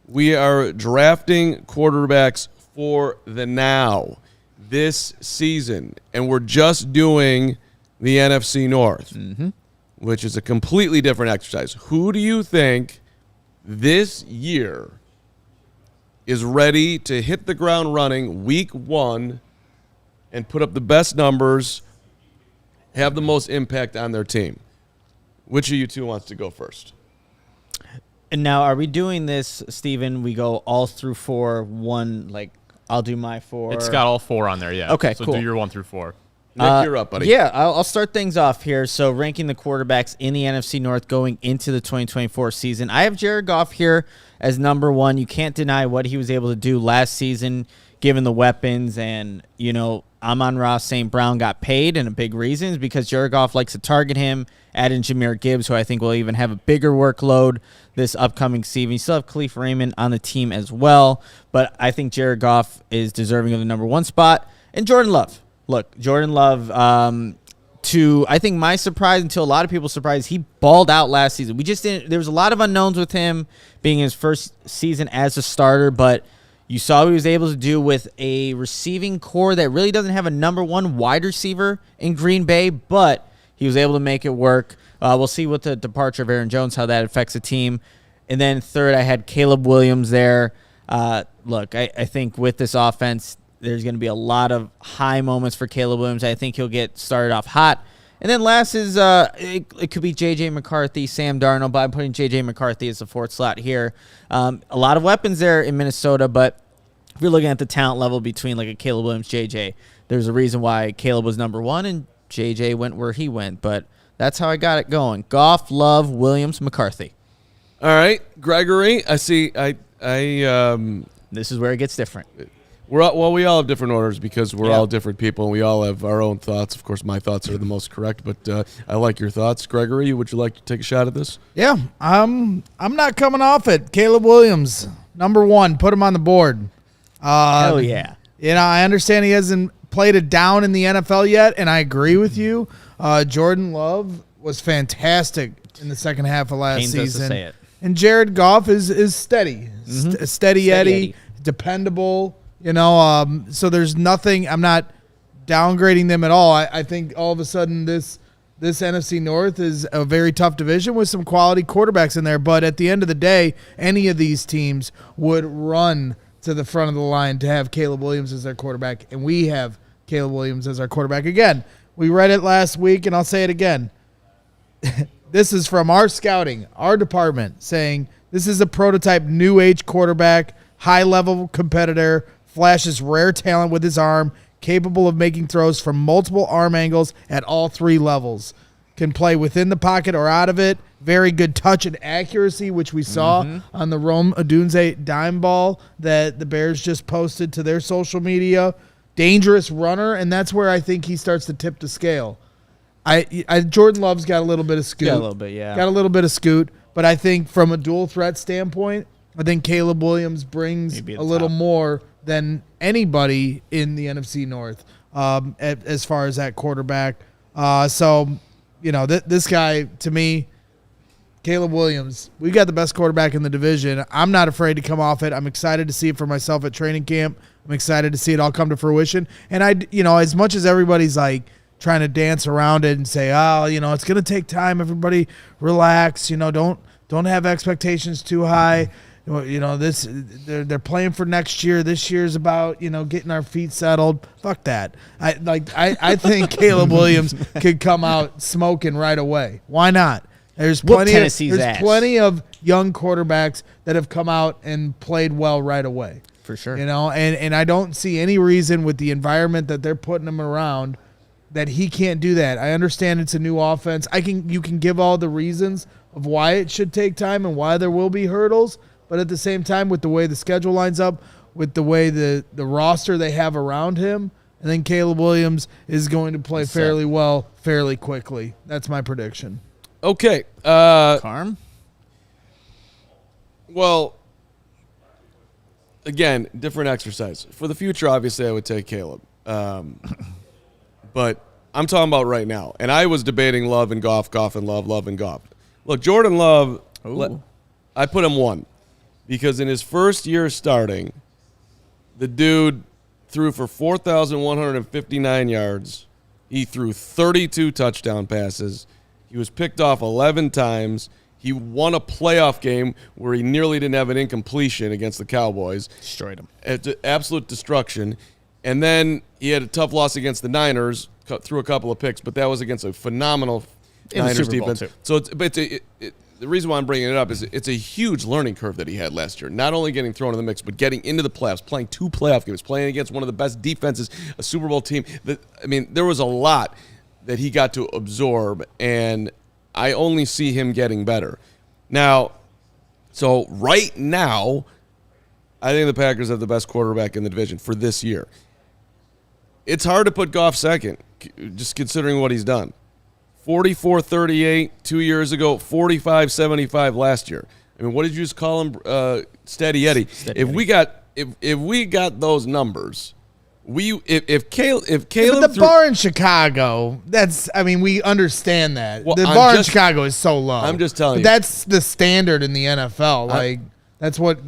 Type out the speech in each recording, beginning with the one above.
We are drafting quarterbacks for the now this season, and we're just doing the NFC North, which is a completely different exercise. Who do you think this year is ready to hit the ground running week 1 and put up the best numbers, have the most impact on their team? Which of you two wants to go first? And now, are we doing this, Steven? We go all through 4, 1, like, I'll do my 4. It's got all 4 on there, yeah. Okay, so cool. do your 1 through 4. Nick, you're up, buddy. Yeah, I'll start things off here. So ranking the quarterbacks in the NFC North going into the 2024 season. I have Jared Goff here as number 1. You can't deny what he was able to do last season, given the weapons. And, you know, Amon-Ra St. Brown got paid, and a big reason is because Jared Goff likes to target him. Add in Jahmyr Gibbs, who I think will even have a bigger workload this upcoming season. You still have Khalif Raymond on the team as well. But I think Jared Goff is deserving of the number 1 spot. And Jordan Love. Look, Jordan Love, I think my surprise, until a lot of people surprised, he balled out last season. We just didn't, there was a lot of unknowns with him being his first season as a starter, but you saw what he was able to do with a receiving core that really doesn't have a number 1 wide receiver in Green Bay, but he was able to make it work. We'll see with the departure of Aaron Jones, how that affects the team. And then third, I had Caleb Williams there. Look, I think with this offense, there's going to be a lot of high moments for Caleb Williams. I think he'll get started off hot. And then last is it could be J.J. McCarthy, Sam Darnold, but I'm putting J.J. McCarthy as the 4th slot here. A lot of weapons there in Minnesota, but if you're looking at the talent level between like a Caleb Williams, J.J., there's a reason why Caleb was number 1 and J.J. went where he went. But that's how I got it going. Goff, Love, Williams, McCarthy. All right, Gregory, I see. This is where it gets different. We all have different orders because we're all different people, and we all have our own thoughts. Of course, my thoughts are the most correct, but I like your thoughts. Gregory, would you like to take a shot at this? Yeah, I'm not coming off it. Caleb Williams, number 1, put him on the board. Hell yeah. You know, I understand he hasn't played it down in the NFL yet, and I agree with you. Jordan Love was fantastic in the second half of last Pains us to season. say it. And Jared Goff is steady. Steady Eddie, dependable. You know, so there's nothing. I'm not downgrading them at all. I think all of a sudden this NFC North is a very tough division with some quality quarterbacks in there. But at the end of the day, any of these teams would run to the front of the line to have Caleb Williams as their quarterback, and we have Caleb Williams as our quarterback. Again, we read it last week, and I'll say it again. This is from our scouting, our department, saying this is a prototype new age quarterback, high-level competitor, flashes rare talent with his arm, capable of making throws from multiple arm angles at all 3 levels. Can play within the pocket or out of it. Very good touch and accuracy, which we saw on the Rome Odunze dime ball that the Bears just posted to their social media. Dangerous runner, and that's where I think he starts to tip the scale. Jordan Love's got a little bit of scoot. Yeah, a little bit, yeah. Got a little bit of scoot, but I think from a dual threat standpoint, I think Caleb Williams brings a little more than anybody in the NFC North as far as that quarterback. So, you know, this guy, to me, Caleb Williams, we got the best quarterback in the division. I'm not afraid to come off it. I'm excited to see it for myself at training camp. I'm excited to see it all come to fruition. And as much as everybody's like trying to dance around it and say, oh, you know, it's going to take time. Everybody relax. You know, don't have expectations too high. You know, they're playing for next year. This year's about, you know, getting our feet settled. Fuck that. I think Caleb Williams could come out smoking right away. Why not? There's plenty of young quarterbacks that have come out and played well right away. For sure. You know, and I don't see any reason with the environment that they're putting him around that he can't do that. I understand it's a new offense. You can give all the reasons of why it should take time and why there will be hurdles, but at the same time, with the way the schedule lines up, with the way the roster they have around him, I think Caleb Williams is going to play fairly well fairly quickly. That's my prediction. Okay. Carm? Well, again, different exercise. For the future, obviously, I would take Caleb. But I'm talking about right now. And I was debating Love and Goff, Goff and Love, Love and Goff. Look, Jordan Love, I put him 1. because in his first year starting, the dude threw for 4,159 yards. He threw 32 touchdown passes. He was picked off 11 times. He won a playoff game where he nearly didn't have an incompletion against the Cowboys. Destroyed him. It's absolute destruction. And then he had a tough loss against the Niners, threw a couple of picks, but that was against a phenomenal Niners defense. So the reason why I'm bringing it up is it's a huge learning curve that he had last year. Not only getting thrown in the mix, but getting into the playoffs, playing 2 playoff games, playing against one of the best defenses, a Super Bowl team. There was a lot that he got to absorb, and I only see him getting better. Now, so right now, I think the Packers have the best quarterback in the division for this year. It's hard to put Goff second, just considering what he's done. 44-38 2 years ago, 45-75 last year. I mean, what did you just call him? Steady Eddie. If we got those numbers, if Caleb but the bar in Chicago, we understand that. Well, the bar in Chicago is so low. I'm just telling you. That's the standard in the NFL. That's what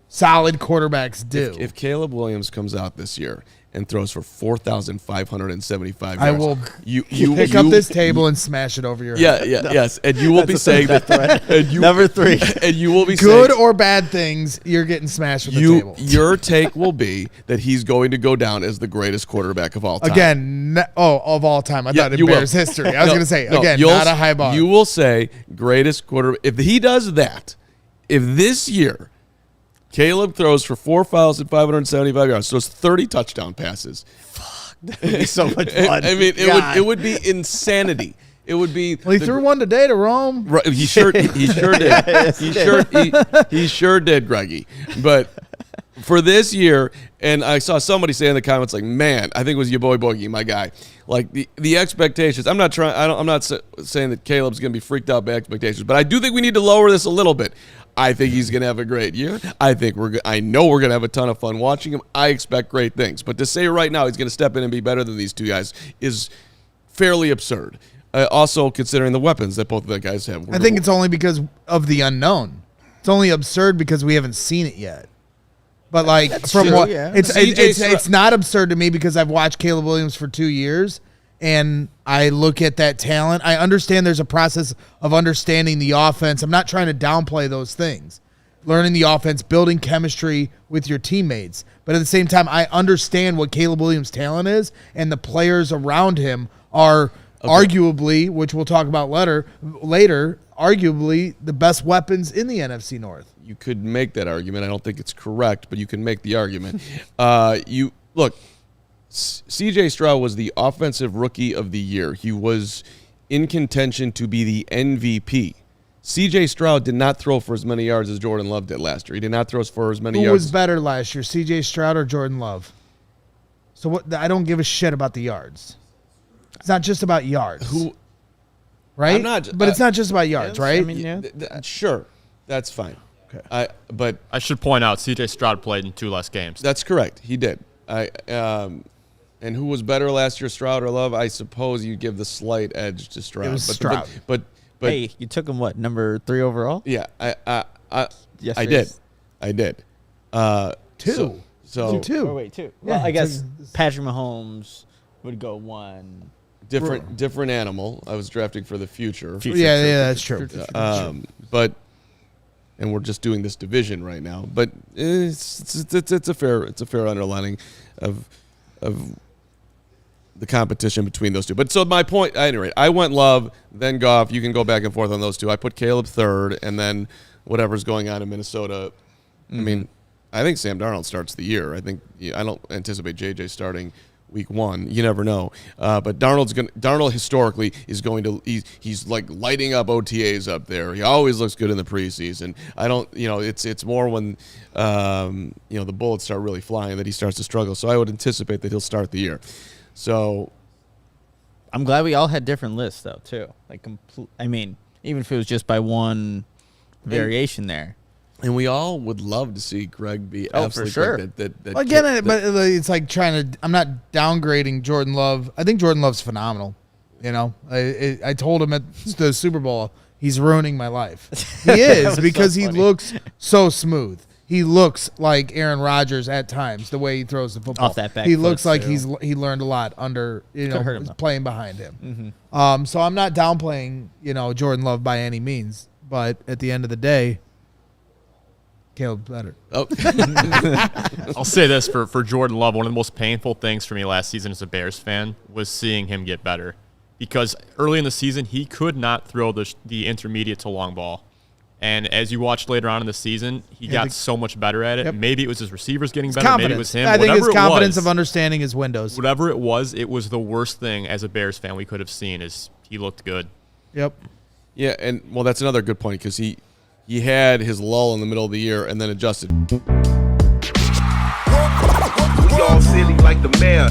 solid quarterbacks do. If Caleb Williams comes out this year and throws for 4,575 yards, I will you pick up this table and smash it over your head. Yes, and you will be saying that. Number 3. And you will be good saying, or bad things, you're getting smashed with the table. Your take will be that he's going to go down as the greatest quarterback of all time. Again, of all time. I thought in Bears history. I was going to say, not a high bar. You will say greatest quarterback. If he does that, if this year Caleb throws for 4,575 yards, throws 30 touchdown passes. Fuck, that would be so much fun. It would be insanity. It would be. Well, he threw one today to Rome. Right, he sure did. He sure did, Greggy. But for this year, and I saw somebody say in the comments, like, man, I think it was your boy Boogie, my guy. Like the expectations. I'm not saying that Caleb's going to be freaked out by expectations, but I do think we need to lower this a little bit. I think he's going to have a great year. I know we're going to have a ton of fun watching him. I expect great things. But to say right now he's going to step in and be better than these two guys is fairly absurd. Also, considering the weapons that both of the guys have. I think it's only because of the unknown. It's only absurd because we haven't seen it yet. But That's true, yeah. It's not absurd to me because I've watched Caleb Williams for 2 years. And I look at that talent. I understand there's a process of understanding the offense. I'm not trying to downplay those things. Learning the offense, building chemistry with your teammates. But at the same time, I understand what Caleb Williams' talent is, and the players around him are arguably, which we'll talk about later, arguably the best weapons in the NFC North. You could make that argument. I don't think it's correct, but you can make the argument. Look. C.J. Stroud was the offensive rookie of the year. He was in contention to be the MVP. C.J. Stroud did not throw for as many yards as Jordan Love did last year. He did not throw for as many yards. Who was better last year, C.J. Stroud or Jordan Love? So what? I don't give a shit about the yards. It's not just about yards. Right? But it's not just about yards, right? Sure. That's fine. Okay. But I should point out, C.J. Stroud played in 2 less games. That's correct. He did. And who was better last year, Stroud or Love? I suppose you give the slight edge to Stroud. It was Stroud. But hey, you took him what, number 3 overall? Yeah, I Yes, I did. 2. So 2. Oh, wait, 2. Well, I guess Patrick Mahomes would go 1. Different animal. I was drafting for the future. Yeah, that's true. And we're just doing this division right now. But it's a fair underlining of the competition between those two. But so my point, at any rate, I went Love, then Goff. You can go back and forth on those two. I put Caleb third, and then whatever's going on in Minnesota. Mm-hmm. I mean, I think Sam Darnold starts the year. I don't anticipate JJ starting week 1. You never know. But Darnold historically is going to he's like lighting up OTAs up there. He always looks good in the preseason. It's more when the bullets start really flying that he starts to struggle. So I would anticipate that he'll start the year. So I'm glad we all had different lists though too. Even if it was just by one variation there. And we all would love to see Greg be absolutely for sure. But it's like I'm not downgrading Jordan Love. I think Jordan Love's phenomenal. I told him at the Super Bowl, he's ruining my life. He is because he looks so smooth. he looks like Aaron Rodgers at times, the way he throws the football. Off that back he foot, looks like too. he learned a lot under hurt him, playing behind him. So I'm not downplaying Jordan Love by any means, but at the end of the day, Caleb's better. Oh. I'll say this for Jordan Love, one of the most painful things for me last season as a Bears fan was seeing him get better, because early in the season he could not throw the intermediate to long ball. And as you watched later on in the season, he got so much better at it. Yep. Maybe it was his receivers getting better. Confidence. Maybe it was him. I think Whatever his confidence it was, of understanding his windows. Whatever it was the worst thing as a Bears fan we could have seen. Is he looked good. Yep. Yeah, and well, that's another good point because he had his lull in the middle of the year and then adjusted. We all silly like the mayor.